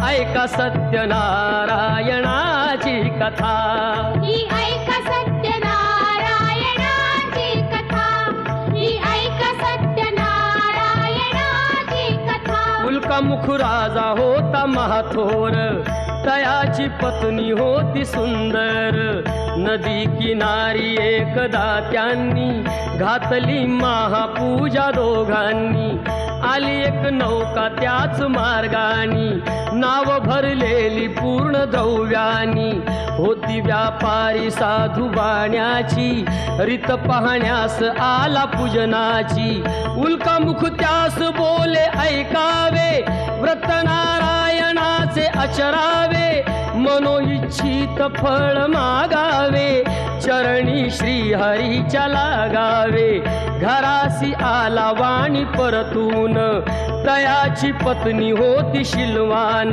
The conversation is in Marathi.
ऐका सत्यनारायणाची कथा, ही ऐका सत्यनारायणाची कथा, ही ऐका सत्यनारायणाची कथा। उल्कामुख राजा होता महाथोर, तयाची पत्नी होती सुंदर। नदी किनारी एकदा त्यांनी घातली महापूजा दोघांनी। आली एक नौका त्याच मार्गानी, नाव भरलेली पूर्ण द्रव्यानी। होती व्यापारी साधू बाण्याची, रीत पाहण्यास आला पूजनाची। उल्कामुख त्यास बोले ऐकावे, व्रत नारायणाचे आचरावे। मनोइच्छित फळ मागावे, चरणी श्रीहरीच्या लागावे। घरासी आला वाणी परतून, तयाची पत्नी होती शीलवान।